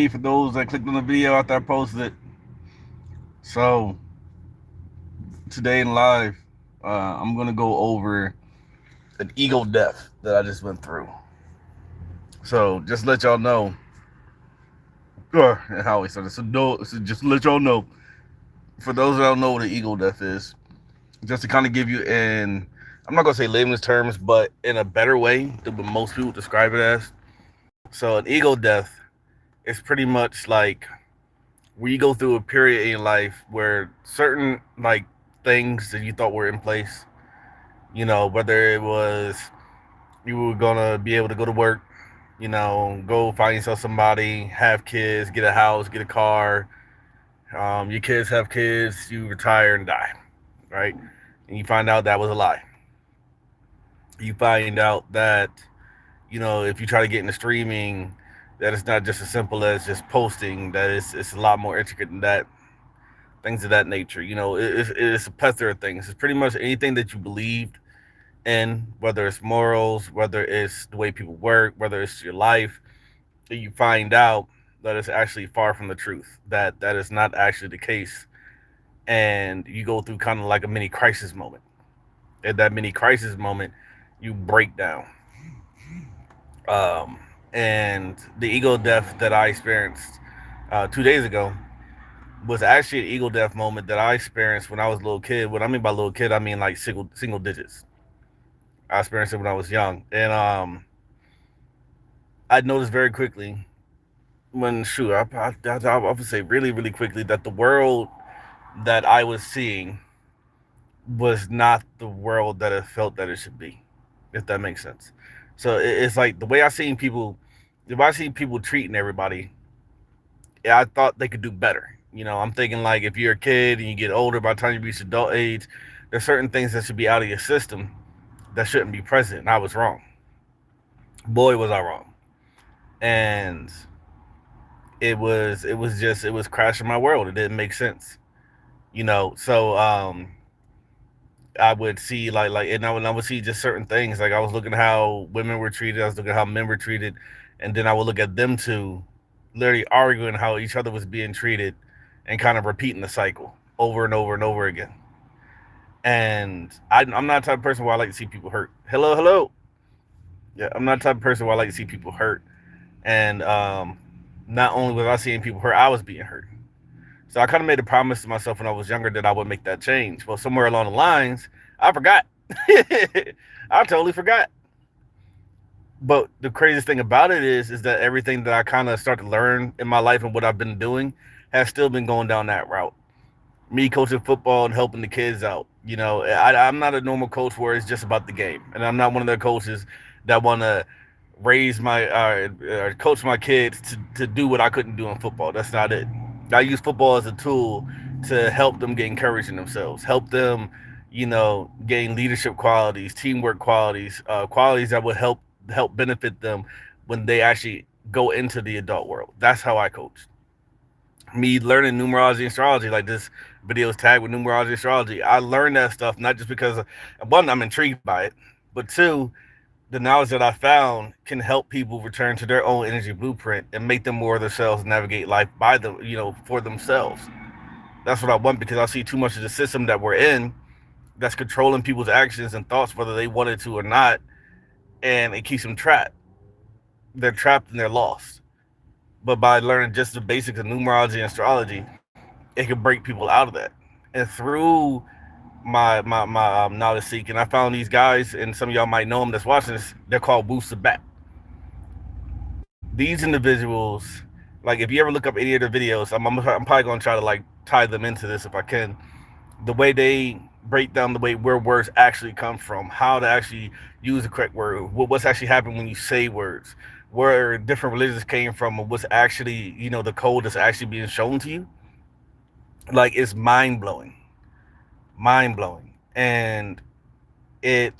for those that clicked on the video after I posted it. So today in live, I'm gonna go over an ego death that I just went through. So just let y'all know, and how we started. So just let y'all know, for those that don't know what an ego death is, just to kind of give you in, I'm not gonna say layman's terms, but in a better way than what most people describe it as. So an ego death is pretty much like where you go through a period in your life where certain like things that you thought were in place, whether it was you were gonna be able to go to work, go find yourself somebody, have kids, get a house, get a car, your kids have kids, you retire and die, right? And you find out that was a lie. You find out that, if you try to get into streaming, that it's not just as simple as just posting, that it's a lot more intricate than that, things of that nature. It's a plethora of things. It's pretty much anything that you believed in, whether it's morals, whether it's the way people work, whether it's your life, that you find out that it's actually far from the truth, that is not actually the case. And you go through kind of like a mini crisis moment. At that mini crisis moment, you break down. Um, and the ego death that I experienced 2 days ago was actually an ego death moment that I experienced when I was a little kid. What I mean by little kid, I mean like single digits. I experienced it when I was young, and I noticed very quickly when shoot, I would say really really quickly that the world that I was seeing was not the world that it felt that it should be, if that makes sense. So it's like the way I seen people, if I see people treating everybody, yeah, I thought they could do better. I'm thinking like if you're a kid and you get older, by the time you reach adult age, there's certain things that should be out of your system that shouldn't be present. And I was wrong. Boy, was I wrong. And it was crashing my world. It didn't make sense. So I would see and I would see just certain things. Like I was looking at how women were treated, I was looking at how men were treated, and then I would look at them two literally arguing how each other was being treated and kind of repeating the cycle over and over and over again. And I'm not the type of person where I like to see people hurt. Hello, hello. Yeah, I'm not the type of person where I like to see people hurt. And not only was I seeing people hurt, I was being hurt. So I kind of made a promise to myself when I was younger that I would make that change. Well, somewhere along the lines, I forgot. I totally forgot. But the craziest thing about it is that everything that I kind of started to learn in my life and what I've been doing has still been going down that route. Me coaching football and helping the kids out. I'm not a normal coach where it's just about the game, and I'm not one of the coaches that want to raise my coach my kids to do what I couldn't do in football. That's not it. I use football as a tool to help them gain courage in themselves, help them, gain leadership qualities, teamwork qualities, qualities that would help benefit them when they actually go into the adult world. That's how I coach. Me learning numerology and astrology, like this video is tagged with numerology and astrology. I learned that stuff not just because one, I'm intrigued by it, but two, the knowledge that I found can help people return to their own energy blueprint and make them more of themselves and navigate life by them, for themselves. That's what I want, because I see too much of the system that we're in that's controlling people's actions and thoughts, whether they wanted to or not, and it keeps them trapped. They're trapped and they're lost. But by learning just the basics of numerology and astrology, it can break people out of that. And through my knowledge seeking, I found these guys, and some of y'all might know them that's watching this. They're called Booster Bat. These individuals, like if you ever look up any of their videos, I'm probably gonna try to like tie them into this if I can. The way they break down the way where words actually come from, how to actually use the correct word, what's actually happening when you say words, where different religions came from, and what's actually the code that's actually being shown to you. Like it's mind blowing, and it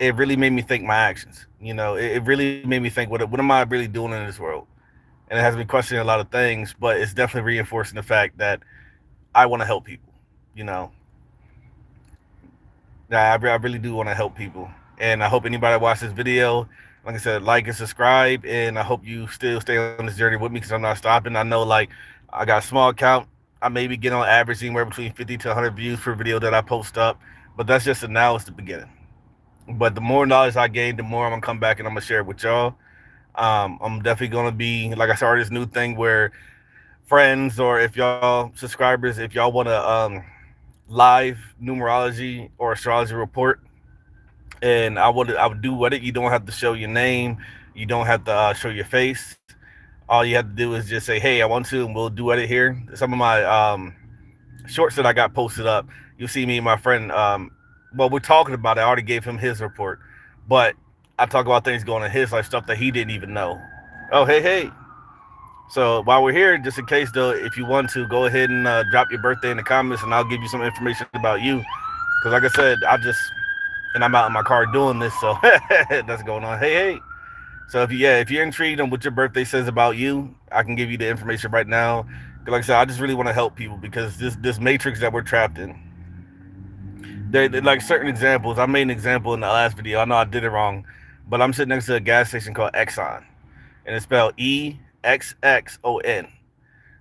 it really made me think my actions. It really made me think what am I really doing in this world, and it has me questioning a lot of things. But it's definitely reinforcing the fact that I want to help people. You know, I really do want to help people, and I hope anybody that watch this video Like I said, like and subscribe, and I hope you still stay on this journey with me because I'm not stopping. I know, like, I got a small account. I maybe get on average anywhere between 50 to 100 views per video that I post up, but that's just now. It's the beginning. But the more knowledge I gain, the more I'm gonna come back and I'm gonna share it with y'all. I'm definitely gonna be like I started this new thing where friends or if y'all subscribers, if y'all want to live numerology or astrology report, and I would do with it. You don't have to show your name, you don't have to show your face. All you have to do is just say, "Hey, I want to," and we'll do edit here. Some of my shorts that I got posted up, you'll see me and my friend. Well, we're talking about it. I already gave him his report, but I talk about things going in his life, stuff that he didn't even know. Oh, hey, hey. So while we're here, just in case though, if you want to, go ahead and drop your birthday in the comments, and I'll give you some information about you. Because like I said, and I'm out in my car doing this, so that's going on. Hey, hey. So if you're intrigued on what your birthday says about you, I can give you the information right now. 'Cause like I said, I just really want to help people because this matrix that we're trapped in. They're like certain examples. I made an example in the last video. I know I did it wrong, but I'm sitting next to a gas station called Exxon, and it's spelled EXXON.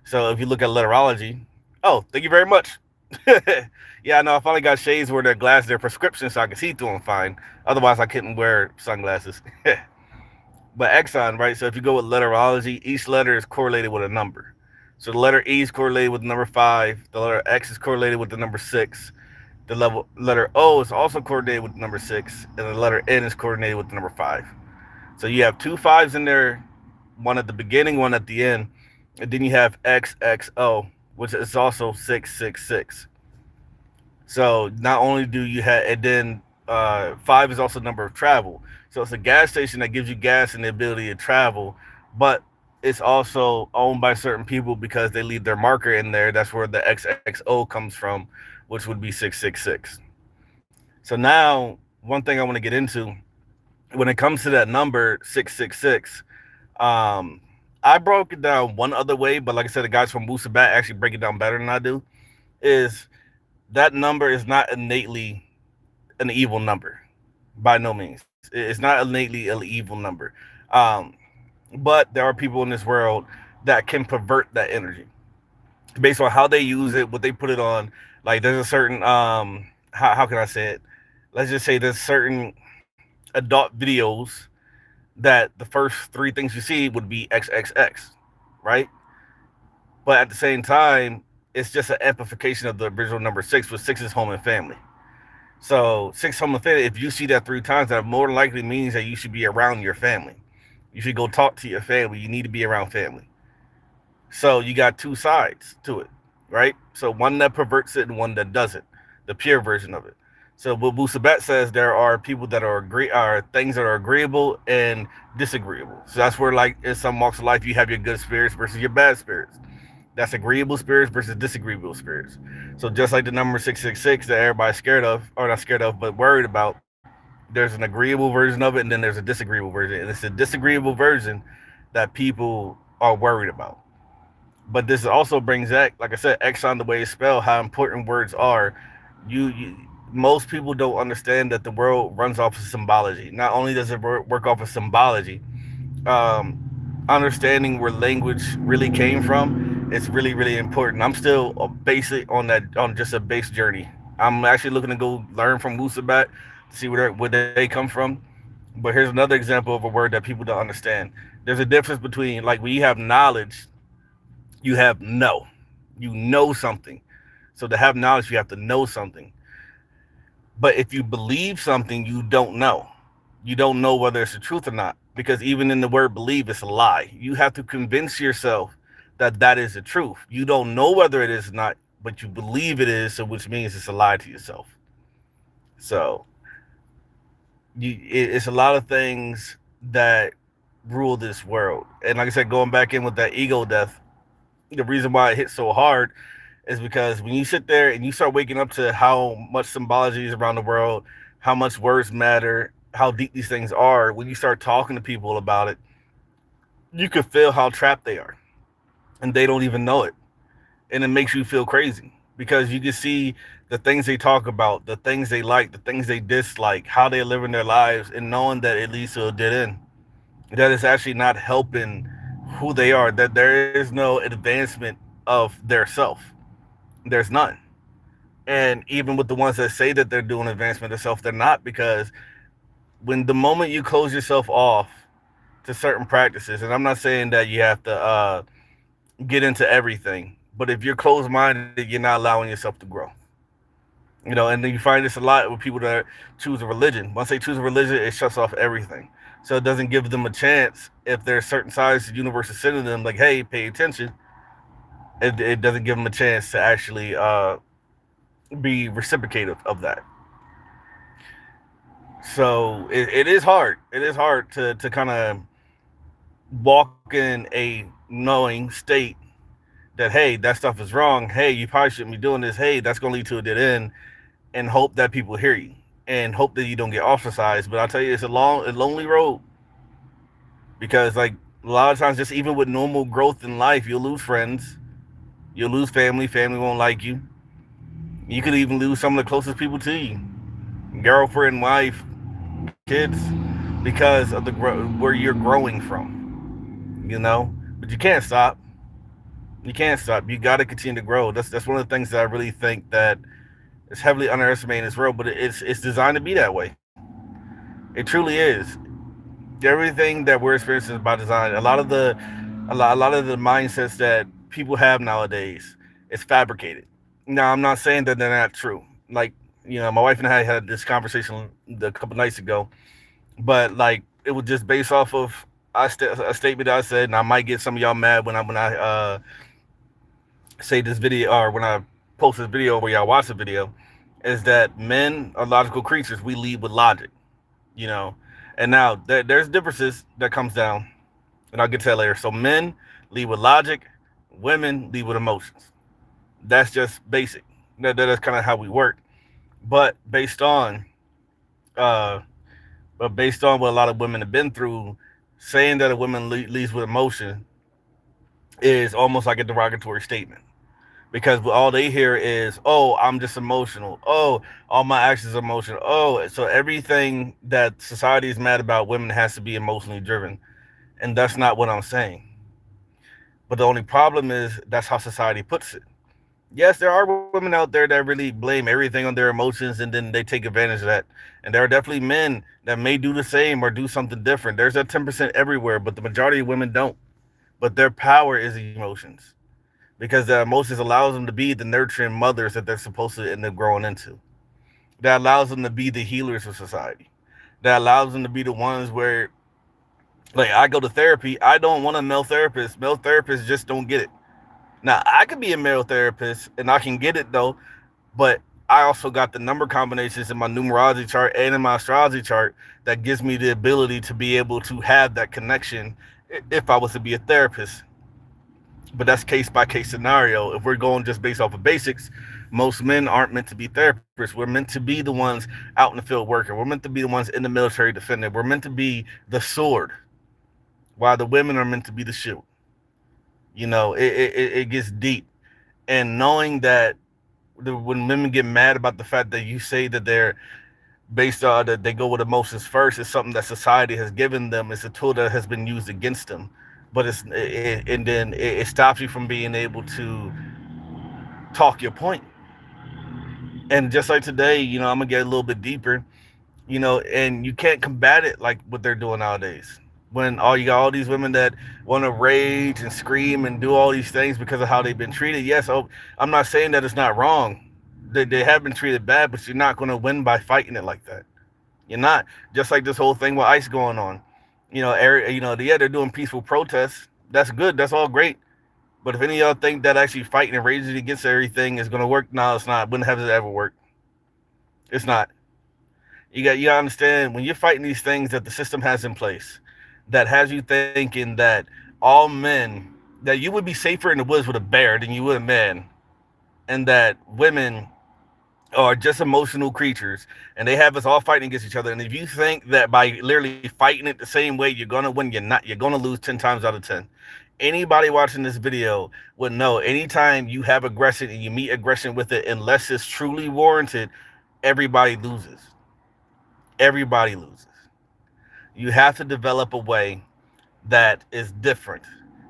So if you look at letterology, oh, thank you very much. Yeah, I know. I finally got shades where they're glasses, they're prescription, so I can see through them fine. Otherwise, I couldn't wear sunglasses. But Exxon, right? So if you go with letterology, each letter is correlated with a number. So the letter E is correlated with the number 5. The letter X is correlated with the number 6. The letter O is also coordinated with the number 6, and the letter N is coordinated with the number 5. So you have two fives in there, one at the beginning, one at the end, and then you have XXO, which is also 666. So not only do you have, and then 5 is also the number of travel. So it's a gas station that gives you gas and the ability to travel, but it's also owned by certain people because they leave their marker in there. That's where the XXO comes from, which would be 666. So now, one thing I want to get into when it comes to that number 666, um, I broke it down one other way, but like I said, the guys from Wusabat actually break it down better than I do. Is that number is not innately an evil number by no means. It's not innately an evil number. Um, but there are people in this world that can pervert that energy based on how they use it, what they put it on. Like there's a certain how can I say it? Let's just say there's certain adult videos that the first three things you see would be XXX, right? But at the same time, it's just an amplification of the original number 6, with 6 is home and family. So 6 home and family, if you see that 3 times, that more than likely means that you should be around your family. You should go talk to your family. You need to be around family. So you got two sides to it, right? So one that perverts it and one that doesn't, the pure version of it. So what Wusabat says, there are people that are things that are agreeable and disagreeable. So that's where, like, in some walks of life, you have your good spirits versus your bad spirits. That's agreeable spirits versus disagreeable spirits. So just like the number 666 that everybody's scared of, or not scared of, but worried about, there's an agreeable version of it, and then there's a disagreeable version. And it's the disagreeable version that people are worried about. But this also brings that, like I said, Exxon, the way it's spelled, how important words are. You most people don't understand that the world runs off of symbology. Not only does it work off of symbology, understanding where language really came from is really, really important. I'm still basic on just a base journey. I'm actually looking to go learn from Wusabat to see where they come from. But here's another example of a word that people don't understand. There's a difference between, like, when you have knowledge, you have know. You know something. So to have knowledge, you have to know something. But if you believe something, you don't know. You don't know whether it's the truth or not. Because even in the word believe, it's a lie. You have to convince yourself that that is the truth. You don't know whether it is or not, but you believe it is, so which means it's a lie to yourself. So it's a lot of things that rule this world. And like I said, going back in with that ego death, the reason why it hits so hard is because when you sit there and you start waking up to how much symbology is around the world, how much words matter, how deep these things are, when you start talking to people about it, you can feel how trapped they are. And they don't even know it. And it makes you feel crazy because you can see the things they talk about, the things they like, the things they dislike, how they're living their lives, and knowing that it leads to a dead end. that is actually not helping who they are. That there is no advancement of their self. There's none. And even with the ones that say that they're doing advancement of self, they're not, because when the moment you close yourself off to certain practices, and I'm not saying that you have to get into everything, but if you're closed minded, you're not allowing yourself to grow. And then you find this a lot with people that choose a religion. Once they choose a religion, it shuts off everything. So it doesn't give them a chance. If there's certain sides the universe is sending them, like, hey, pay attention, it doesn't give them a chance to actually be reciprocative of that. So it is hard. It is hard to kind of walk in a knowing state that, hey, that stuff is wrong. Hey, you probably shouldn't be doing this. Hey, that's going to lead to a dead end, and hope that people hear you and hope that you don't get ostracized. But I'll tell you, it's a long and lonely road, because, like, a lot of times, just even with normal growth in life, you'll lose friends, you'll lose family. Family won't like you. You could even lose some of the closest people to you, girlfriend, wife, kids, because of where you're growing from. But you can't stop. You can't stop. You got to continue to grow. That's one of the things that I really think that is heavily underestimated in this world, but it's designed to be that way. It truly is. Everything that we're experiencing is by design. A lot of the mindsets that people have nowadays is fabricated. Now, I'm not saying that they're not true. Like, my wife and I had this conversation a couple nights ago, but, like, it was just based off of a statement that I said, and I might get some of y'all mad when I say this video, or when I post this video where y'all watch the video, is that men are logical creatures. We lead with logic, you know. And now there's differences that comes down, and I'll get to that later. So men lead with logic, women lead with emotions. That's just basic. That's kind of how we work. But uh, based on what a lot of women have been through, saying that a woman leads with emotion is almost like a derogatory statement, because all they hear is, "Oh, I'm just emotional. Oh, all my actions are emotional. Oh," so everything that society is mad about women has to be emotionally driven, and that's not what I'm saying. But the only problem is that's how society puts it. Yes, there are women out there that really blame everything on their emotions, and then they take advantage of that. And there are definitely men that may do the same or do something different. There's that 10% everywhere, but the majority of women don't. But their power is emotions, because the emotions allows them to be the nurturing mothers that they're supposed to end up growing into. That allows them to be the healers of society. That allows them to be the ones where, like, I go to therapy. I don't want a male therapist. Male therapists just don't get it. Now, I could be a male therapist and I can get it though, but I also got the number combinations in my numerology chart and in my astrology chart that gives me the ability to be able to have that connection if I was to be a therapist. But that's case by case scenario. If we're going just based off of basics, most men aren't meant to be therapists. We're meant to be the ones out in the field working. We're meant to be the ones in the military defending. We're meant to be the sword, while the women are meant to be the shield. It gets deep. And knowing that when women get mad about the fact that you say that they're based on that they go with emotions first, is something that society has given them. It's a tool that has been used against them. But and then it stops you from being able to talk your point. And just like today, I'm gonna get a little bit deeper. And you can't combat it like what they're doing nowadays. When you got all these women that want to rage and scream and do all these things because of how they've been treated. Yes, I'm not saying that it's not wrong. They have been treated bad, but you're not going to win by fighting it like that. You're not. Just like this whole thing with ICE going on. Yeah, they're doing peaceful protests. That's good. That's all great. But if any of y'all think that actually fighting and raging against everything is going to work, no, it's not. Wouldn't have it ever work. It's not. You got to understand, when you're fighting these things that the system has in place, that has you thinking that all men, that you would be safer in the woods with a bear than you would a man, and that women are just emotional creatures, and they have us all fighting against each other. And if you think that by literally fighting it the same way you're gonna win, you're not. You're gonna lose 10 times out of 10. Anybody watching this video would know, anytime you have aggression and you meet aggression with it, unless it's truly warranted, everybody loses. Everybody loses. You have to develop a way. that is different.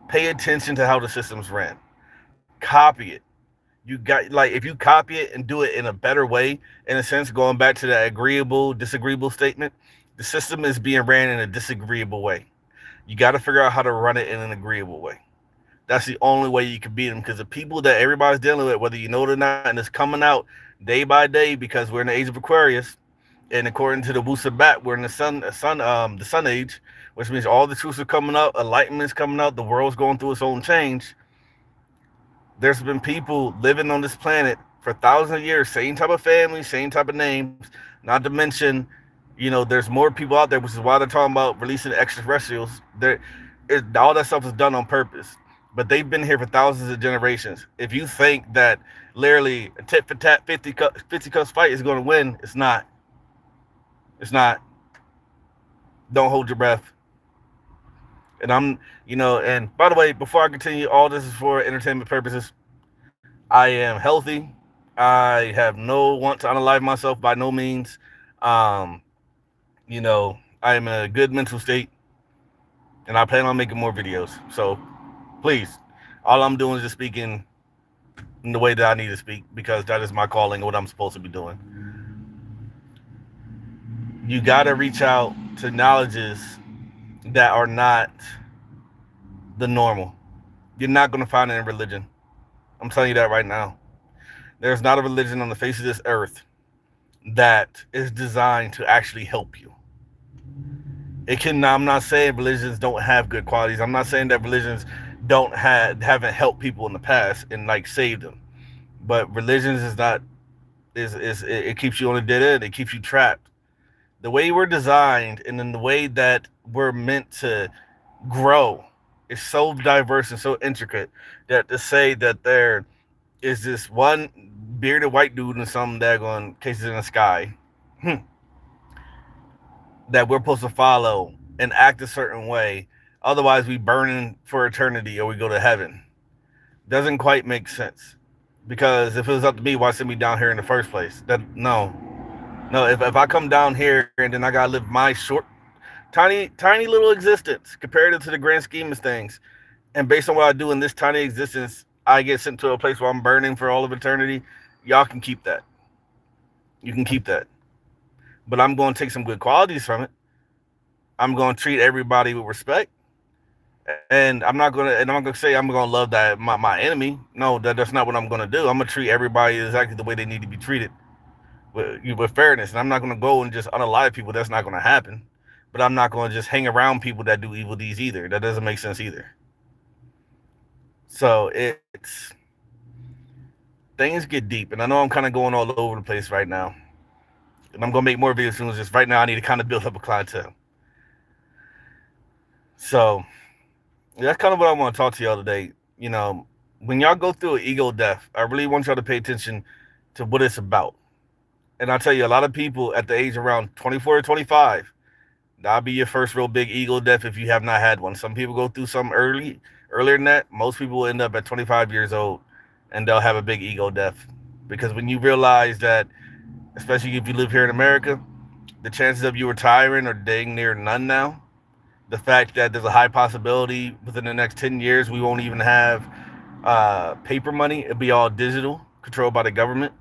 Pay attention to how the system's ran. Copy it. You got like if you copy it and do it in a better way, in a sense, going back to that agreeable, disagreeable statement, the system is being ran in a disagreeable way. You got to figure out how to run it in an agreeable way. That's the only way you can beat them because the people that everybody's dealing with, whether you know it or not, and it's coming out day by day because we're in the age of Aquarius, and according to the Wusabat, we're in the sun age, which means all the truths are coming up, enlightenment's coming out, the world's going through its own change. There's been people living on this planet for thousands of years, same type of family, same type of names. Not to mention, there's more people out there, which is why they're talking about releasing extraterrestrials. All that stuff is done on purpose. But they've been here for thousands of generations. If you think that literally a tit for tat 50 cups fight is going to win, it's not. It's not. Don't hold your breath. And by the way, before I continue, all this is for entertainment purposes. I am healthy. I have no want to unalive myself by no means. Um, I am in a good mental state, and I plan on making more videos. So please, all I'm doing is just speaking in the way that I need to speak because that is my calling and what I'm supposed to be doing. You got to reach out to knowledges that are not the normal. You're not going to find it in religion. I'm telling you that right now. There's not a religion on the face of this earth that is designed to actually help you. I'm not saying religions don't have good qualities. I'm not saying that religions haven't helped people in the past and like saved them. But religions is not is it keeps you on a dead end. It keeps you trapped. The way we're designed and in the way that we're meant to grow is so diverse and so intricate that to say that there is this one bearded white dude in some daggone cases in the sky that we're supposed to follow and act a certain way. Otherwise, we burn for eternity or we go to heaven. Doesn't quite make sense. Because if it was up to me, why send me down here in the first place? No. If I come down here and then I gotta live my short, tiny little existence compared to the grand scheme of things, and based on what I do in this tiny existence, I get sent to a place where I'm burning for all of eternity. Y'all can keep that. You can keep that. But I'm going to take some good qualities from it. I'm going to treat everybody with respect, and I'm not gonna say I'm gonna love that my enemy. No, that's not what I'm gonna do. I'm gonna treat everybody exactly the way they need to be treated with fairness, and I'm not gonna go and just unalive people. That's not gonna happen. But I'm not gonna just hang around people that do evil deeds either. That doesn't make sense either. So things get deep, and I know I'm kind of going all over the place right now, and I'm gonna make more videos soon. Just right now, I need to kind of build up a clientele. So that's kind of what I want to talk to y'all today. When y'all go through an ego death, I really want y'all to pay attention to what it's about. And I'll tell you, a lot of people at the age around 24 to 25, that'll be your first real big ego death if you have not had one. Some people go through some earlier than that. Most people will end up at 25 years old and they'll have a big ego death. Because when you realize that, especially if you live here in America, the chances of you retiring are dang near none now. The fact that there's a high possibility within the next 10 years we won't even have paper money. It'll be all digital, controlled by the government.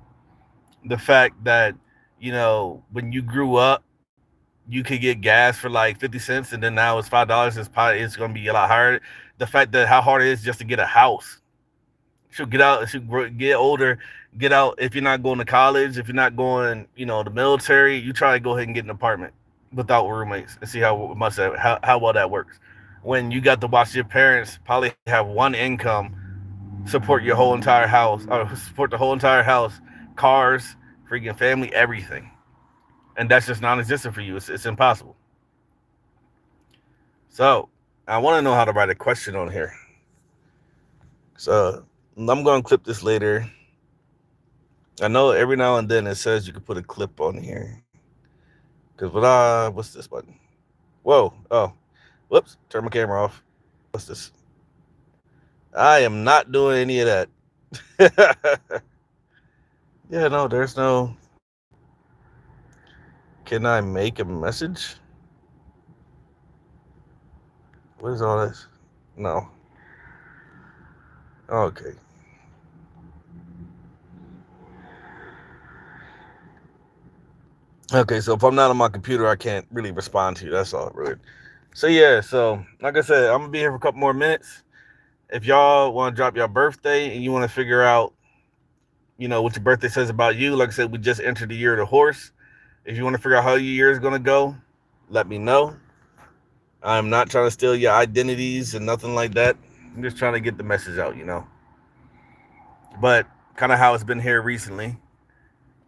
The fact that, when you grew up, you could get gas for like 50 cents and then now it's $5. It's going to be a lot higher. The fact that how hard it is just to get a house. Should get out, should get older, get out. If you're not going to college, if you're not going, the military, you try to go ahead and get an apartment without roommates and see how well that works. When you got to watch your parents probably have one income support your whole entire house, or support the whole entire house, cars, freaking family, everything, and that's just non-existent for you. It's impossible. So I want to know how to write a question on here. So I'm going to clip this later. I know every now and then it says you can put a clip on here. Because what's this button? Whoa. Oh. Whoops. Turn my camera off. What's this? I am not doing any of that. Yeah, no, there's no. Can I make a message? What is all this? No. Okay. Okay, so if I'm not on my computer, I can't really respond to you. That's all, really. So yeah, so like I said, I'm gonna be here for a couple more minutes. If y'all want to drop your birthday and you want to figure out, what your birthday says about you, like I said, we just entered the year of the horse. If you want to figure out how your year is gonna go, let me know. I'm not trying to steal your identities and nothing like that. I'm just trying to get the message out. But kind of how it's been here recently.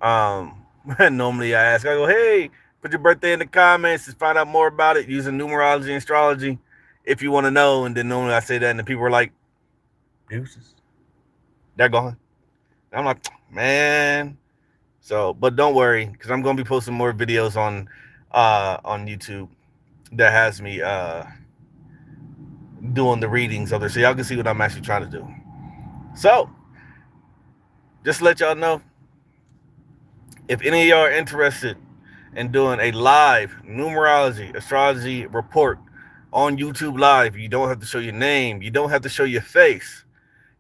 Um, normally I go, hey, put your birthday in the comments to find out more about it using numerology and astrology if you want to know. And then normally I say that, and the people are like, deuces. They're gone. And I'm like, man. So, but don't worry, because I'm gonna be posting more videos on YouTube that has me doing the readings of there, so y'all can see what I'm actually trying to do. So, just to let y'all know, if any of y'all are interested in doing a live numerology astrology report on YouTube Live, you don't have to show your name, you don't have to show your face.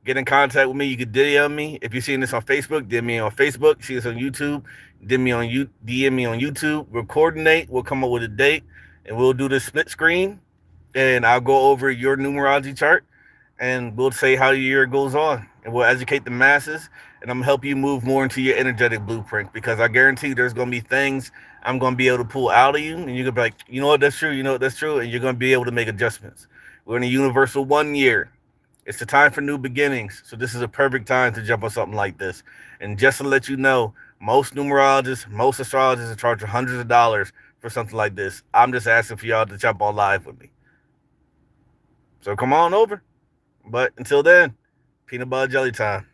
Get in contact with me. You can DM me. If you're seeing this on Facebook, DM me on Facebook. You see this on YouTube, DM me on YouTube. We'll coordinate. We'll come up with a date, and we'll do this split screen. And I'll go over your numerology chart, and we'll say how your year goes on, and we'll educate the masses. And I'm gonna help you move more into your energetic blueprint, because I guarantee there's gonna be things I'm gonna be able to pull out of you, and you're gonna be like, you know what, that's true. You know what, that's true, and you're gonna be able to make adjustments. We're in a universal 1 year. It's the time for new beginnings. So this is a perfect time to jump on something like this. And just to let you know, most numerologists, most astrologers charge hundreds of dollars for something like this. I'm just asking for y'all to jump on live with me. So come on over. But until then, peanut butter jelly time.